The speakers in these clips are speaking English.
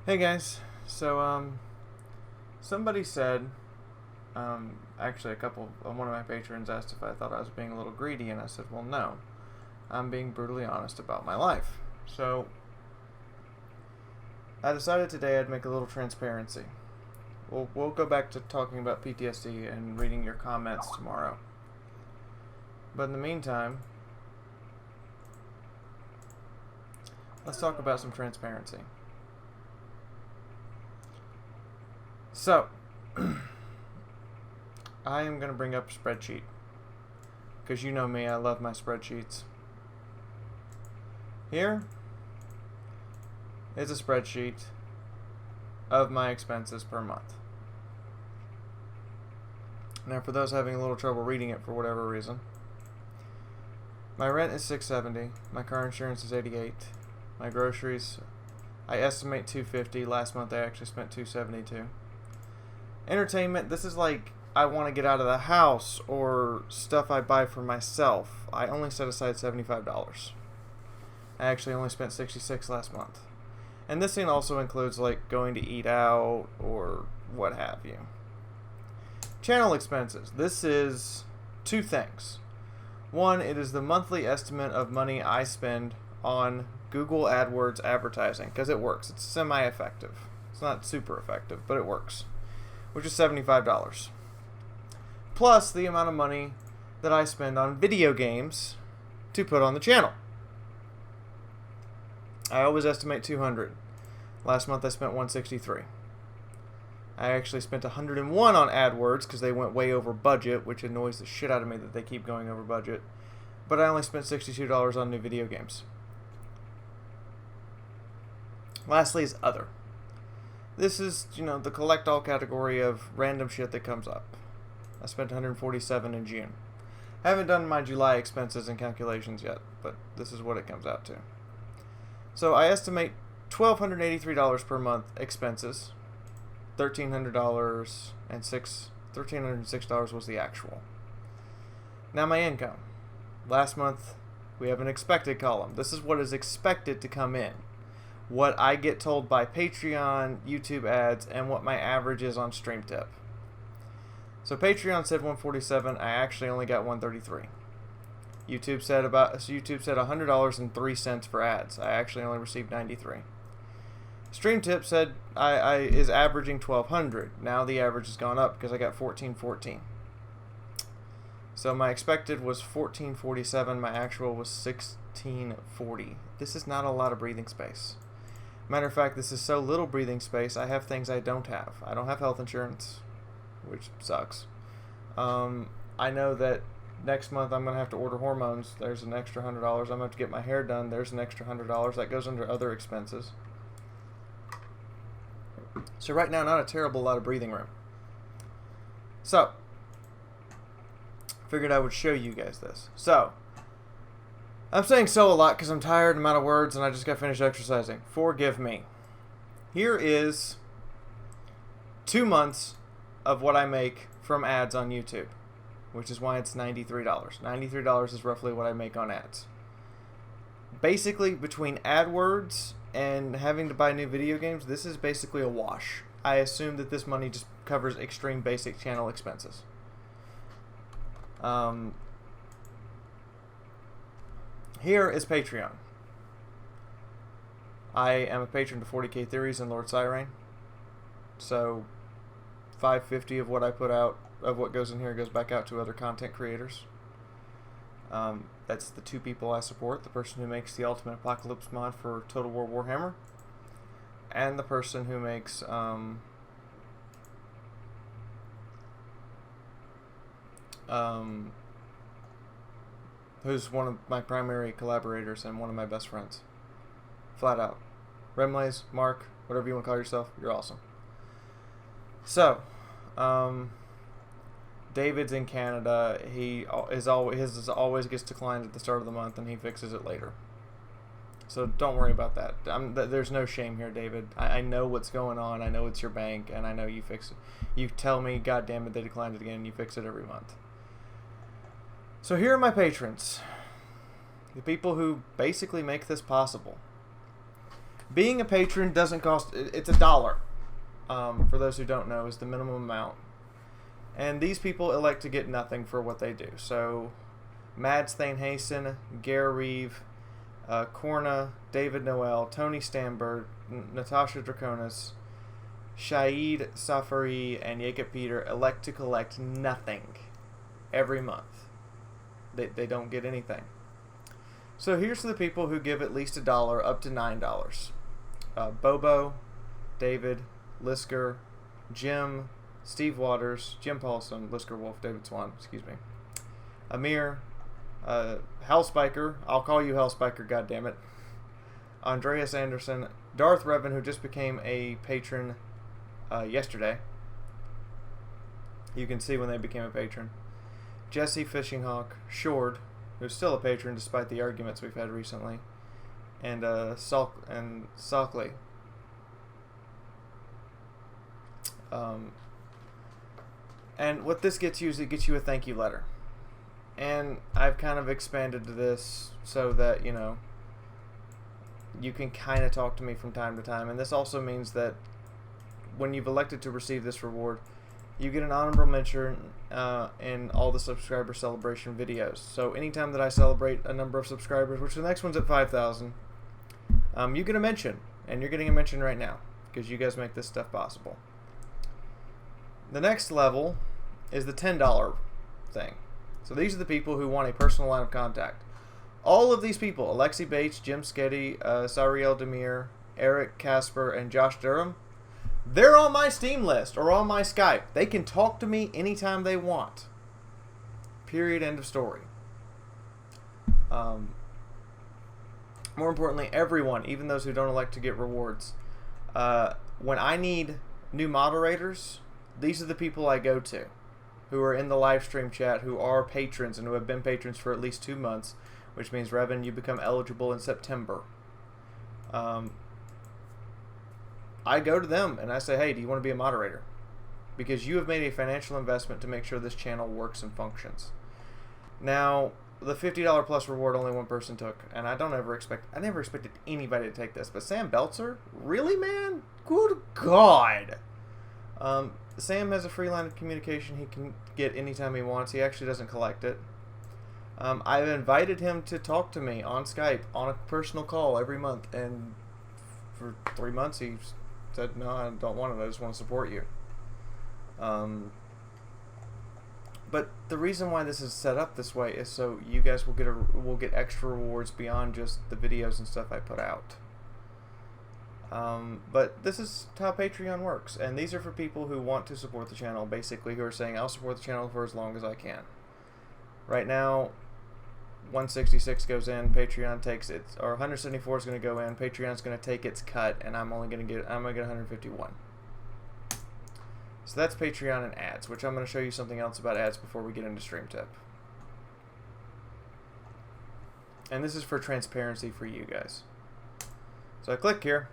Hey guys, so somebody said, actually one of my patrons asked if I thought I was being a little greedy, and I said, well, no, I'm being brutally honest about my life. So I decided today I'd make a little transparency. We'll go back to talking about PTSD and reading your comments tomorrow. But in the meantime, let's talk about some transparency. So, I am going to bring up a spreadsheet. Because you know me, I love my spreadsheets. Here is a spreadsheet of my expenses per month. Now, for those having a little trouble reading it for whatever reason, my rent is $670, my car insurance is $88, my groceries, I estimate $250. Last month I actually spent $272. Entertainment, this is like I want to get out of the house or stuff I buy for myself. I only set aside $75. I actually only spent $66 last month. And this thing also includes like going to eat out or what have you. Channel expenses. This is two things. One, it is the monthly estimate of money I spend on Google AdWords advertising, because it works. It's semi-effective. It's not super effective, but it works, which is $75. Plus the amount of money that I spend on video games to put on the channel. I always estimate $200. Last month I spent $163. I actually spent $101 on AdWords because they went way over budget, which annoys the shit out of me that they keep going over budget. But I only spent $62 on new video games. Lastly is other. This is, the collect all category of random shit that comes up. I spent $147 in June. I haven't done my July expenses and calculations yet, but this is what it comes out to. So I estimate $1,283 per month expenses. $1,300 and $1,306 was the actual. Now my income. Last month we have an expected column. This is what is expected to come in. What I get told by Patreon, YouTube ads, and what my average is on StreamTip. So Patreon said $147. I actually only got $133. YouTube said $100.03 for ads. I actually only received $93. StreamTip said I is averaging $1,200. Now the average has gone up because I got $1,414. So my expected was $1,447. My actual was $1,640. This is not a lot of breathing space. Matter of fact, this is so little breathing space, I have things I don't have. I don't have health insurance, which sucks. I know that next month I'm going to have to order hormones. There's an extra $100. I'm going to have to get my hair done. There's an extra $100. That goes under other expenses. So right now, not a terrible lot of breathing room. So, figured I would show you guys this. So, I'm saying so a lot because I'm tired, I'm out of words, and I just got finished exercising. Forgive me. Here is 2 months of what I make from ads on YouTube, which is why it's $93. $93 is roughly what I make on ads. Basically, between AdWords and having to buy new video games, this is basically a wash. I assume that this money just covers extreme basic channel expenses. Here is Patreon. I am a patron to 40K Theories and Lord Cyrain. So $550 of what I put out, of what goes in here, goes back out to other content creators. That's the two people I support. The person who makes the Ultimate Apocalypse mod for Total War Warhammer. And the person who makes who's one of my primary collaborators and one of my best friends. Flat out. Remlays, Mark, whatever you want to call yourself, you're awesome. So, David's in Canada. His always gets declined at the start of the month, and he fixes it later. So don't worry about that. There's no shame here, David. I know what's going on. I know it's your bank, and I know you fix it. You tell me, God damn it, they declined it again, and you fix it every month. So here are my patrons. The people who basically make this possible. Being a patron doesn't cost, it's $1. For those who don't know, is the minimum amount. And these people elect to get nothing for what they do. So, Mads Thainhasen, Gare Reeve, Korna, David Noel, Tony Stamberg, Natasha Draconis, Shahid Safari, and Jacob Peter elect to collect nothing every month. They don't get anything. So here's to the people who give at least $1 up to $9. Bobo, David, Lisker, Jim, Steve Waters, Jim Paulson, Lisker Wolf, David Swan, excuse me, Amir, Hellspiker, I'll call you Hellspiker, goddammit, Andreas Anderson, Darth Revan, who just became a patron yesterday. You can see when they became a patron. Jesse Fishinghawk, Shord, who's still a patron despite the arguments we've had recently, and Sockley. And what this gets you is it gets you a thank you letter. And I've kind of expanded this so that, you know, you can kind of talk to me from time to time. And this also means that when you've elected to receive this reward, you get an honorable mention in all the subscriber celebration videos. So anytime that I celebrate a number of subscribers, which the next one's at 5,000, you get a mention. And you're getting a mention right now because you guys make this stuff possible. The next level is the $10 thing. So these are the people who want a personal line of contact. All of these people, Alexi Bates, Jim Sketty, Sariel Demir, Eric Casper, and Josh Durham, they're on my Steam list or on my Skype. They can talk to me anytime they want. Period. End of story. More importantly, everyone, even those who don't elect to get rewards, when I need new moderators, these are the people I go to who are in the live stream chat, who are patrons and who have been patrons for at least 2 months, which means, Revan, you become eligible in September. I go to them and I say, hey, do you want to be a moderator? Because you have made a financial investment to make sure this channel works and functions. Now, the $50 plus reward only one person took, and I never expected anybody to take this, but Sam Belzer? Really, man? Good God! Sam has a free line of communication he can get anytime he wants. He actually doesn't collect it. I've invited him to talk to me on Skype on a personal call every month, and for 3 months he said, no, I don't want it. I just want to support you. But the reason why this is set up this way is so you guys will get extra rewards beyond just the videos and stuff I put out. But this is how Patreon works, and these are for people who want to support the channel, basically, who are saying, I'll support the channel for as long as I can. Right now, 166 goes in, Patreon takes it, or 174 is going to go in, Patreon's going to take its cut, and I'm going to get 151. So that's Patreon and ads, which I'm going to show you something else about ads before we get into Stream Tip. And this is for transparency for you guys. So I click here,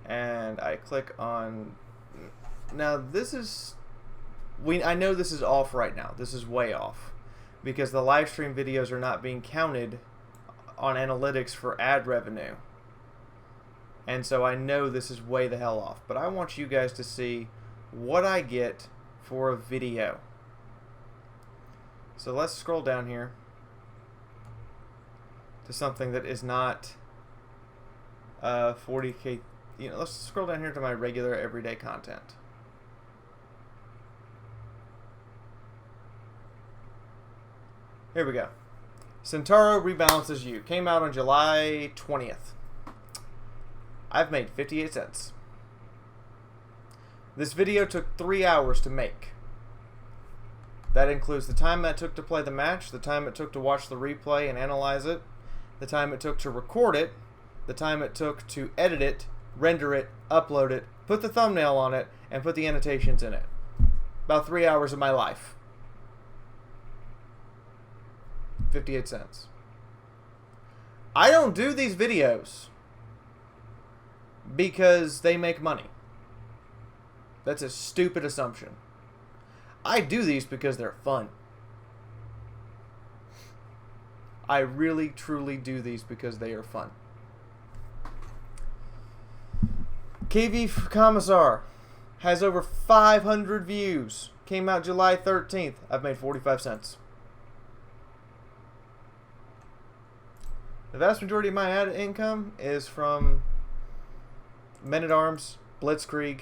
and I click on, now this is, I know this is off right now. This is way off because the live stream videos are not being counted on analytics for ad revenue. And so I know this is way the hell off, but I want you guys to see what I get for a video. So let's scroll down here to something that is not 40K. You know, let's scroll down here to my regular everyday content. Here we go. Centauro Rebalances You. Came out on July 20th. I've made 58 cents. This video took 3 hours to make. That includes the time that took to play the match, the time it took to watch the replay and analyze it, the time it took to record it, the time it took to edit it, render it, upload it, put the thumbnail on it, and put the annotations in it. About 3 hours of my life. 58 cents. I don't do these videos because they make money. That's a stupid assumption. I do these because they're fun. I really, truly do these because they are fun. KV Commissar has over 500 views. Came out July 13th. I've made 45 cents. The vast majority of my ad income is from Men-at-Arms, Blitzkrieg,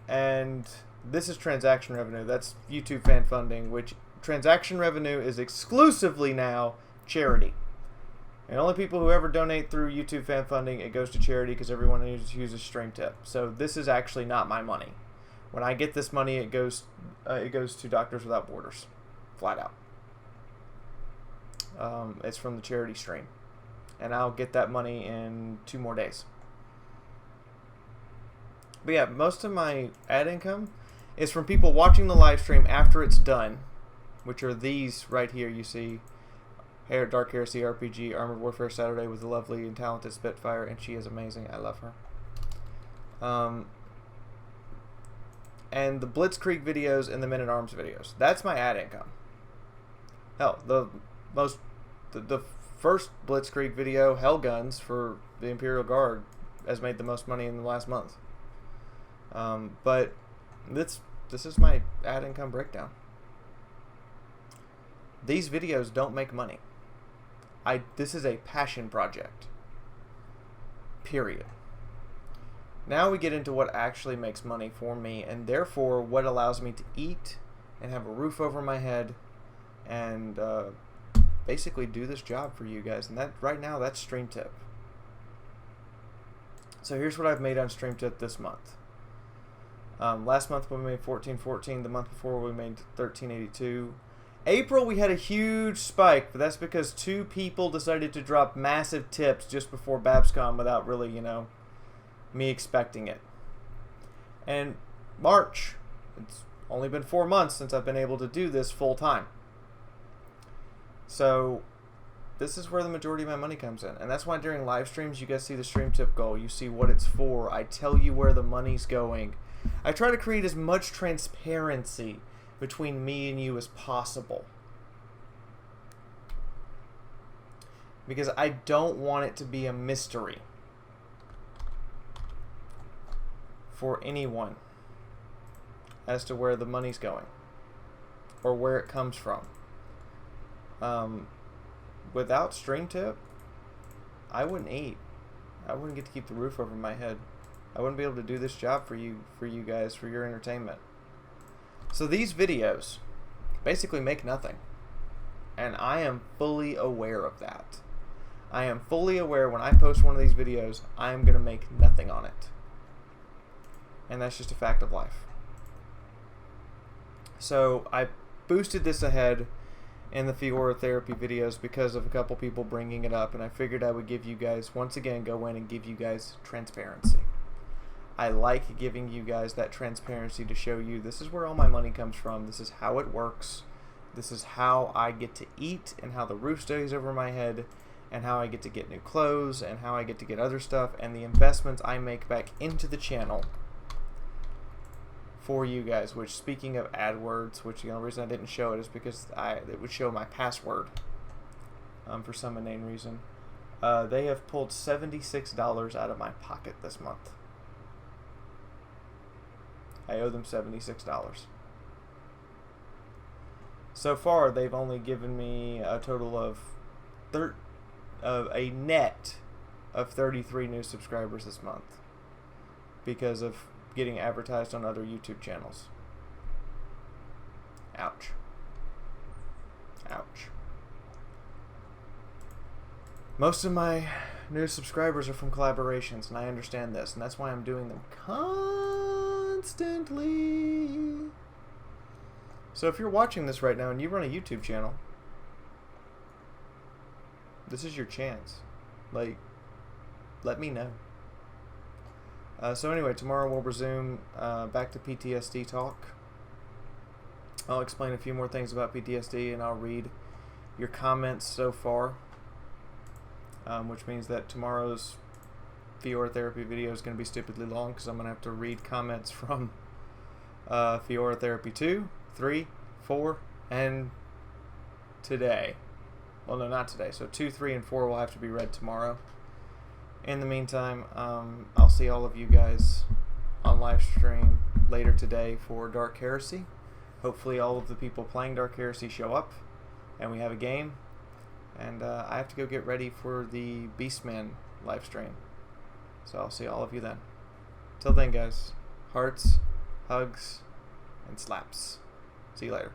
and this is transaction revenue. That's YouTube fan funding, which transaction revenue is exclusively now charity. And only people who ever donate through YouTube fan funding, it goes to charity because everyone uses stream tip. So this is actually not my money. When I get this money, it goes to Doctors Without Borders, flat out. It's from the charity stream, and I'll get that money in 2 more days. But yeah, most of my ad income is from people watching the live stream after it's done, which are these right here. You see, Dark Heresy RPG, Armored Warfare Saturday with the lovely and talented Spitfire, and she is amazing. I love her. And the Blitzkrieg videos and the Men-at-Arms videos. That's my ad income. Hell, the first Blitzkrieg video, Hell Guns for the Imperial Guard, has made the most money in the last month. But this is my ad income breakdown. These videos don't make money. This is a passion project. Period. Now we get into what actually makes money for me, and therefore what allows me to eat and have a roof over my head and basically do this job for you guys. And that right now, that's Stream Tip. So here's what I've made on Stream Tip this month. Last month we made $14.14. The month before we made $13.82. April we had a huge spike, but that's because 2 people decided to drop massive tips just before BabsCon without really, me expecting it. And March, it's only been 4 months since I've been able to do this full time. So this is where the majority of my money comes in. And that's why during live streams you guys see the stream tip goal. You see what it's for. I tell you where the money's going. I try to create as much transparency between me and you as possible, because I don't want it to be a mystery for anyone as to where the money's going or where it comes from. Without Stream Tip, I wouldn't eat. I wouldn't get to keep the roof over my head. I wouldn't be able to do this job for you guys, for your entertainment. So these videos basically make nothing, and I am fully aware of that. I am fully aware when I post one of these videos, I am going to make nothing on it. And that's just a fact of life. So I boosted this ahead in the Fiaura therapy videos because of a couple people bringing it up, and I figured I would give you guys, once again, go in and give you guys transparency. I like giving you guys that transparency to show you this is where all my money comes from. This is how it works. This is how I get to eat and how the roof stays over my head and how I get to get new clothes and how I get to get other stuff and the investments I make back into the channel for you guys. Which, speaking of AdWords, which the only reason I didn't show it is because it would show my password for some inane reason. They have pulled $76 out of my pocket this month. I owe them $76. So far, they've only given me a total of a net of 33 new subscribers this month because of getting advertised on other YouTube channels. Ouch. Ouch. Most of my new subscribers are from collaborations, and I understand this, and that's why I'm doing them constantly. So if you're watching this right now and you run a YouTube channel, this is your chance. Like, let me know. So anyway, tomorrow we'll resume back to PTSD talk. I'll explain a few more things about PTSD, and I'll read your comments so far, which means that tomorrow's Fiaura therapy video is going to be stupidly long because I'm going to have to read comments from Fiaura therapy 2, 3, 4, and today. Well, no, not today. So 2, 3, and 4 will have to be read tomorrow In the meantime, I'll see all of you guys on live stream later today for Dark Heresy. Hopefully all of the people playing Dark Heresy show up and we have a game. And I have to go get ready for the Beastman live stream. So I'll see all of you then. Till then, guys, hearts, hugs, and slaps. See you later.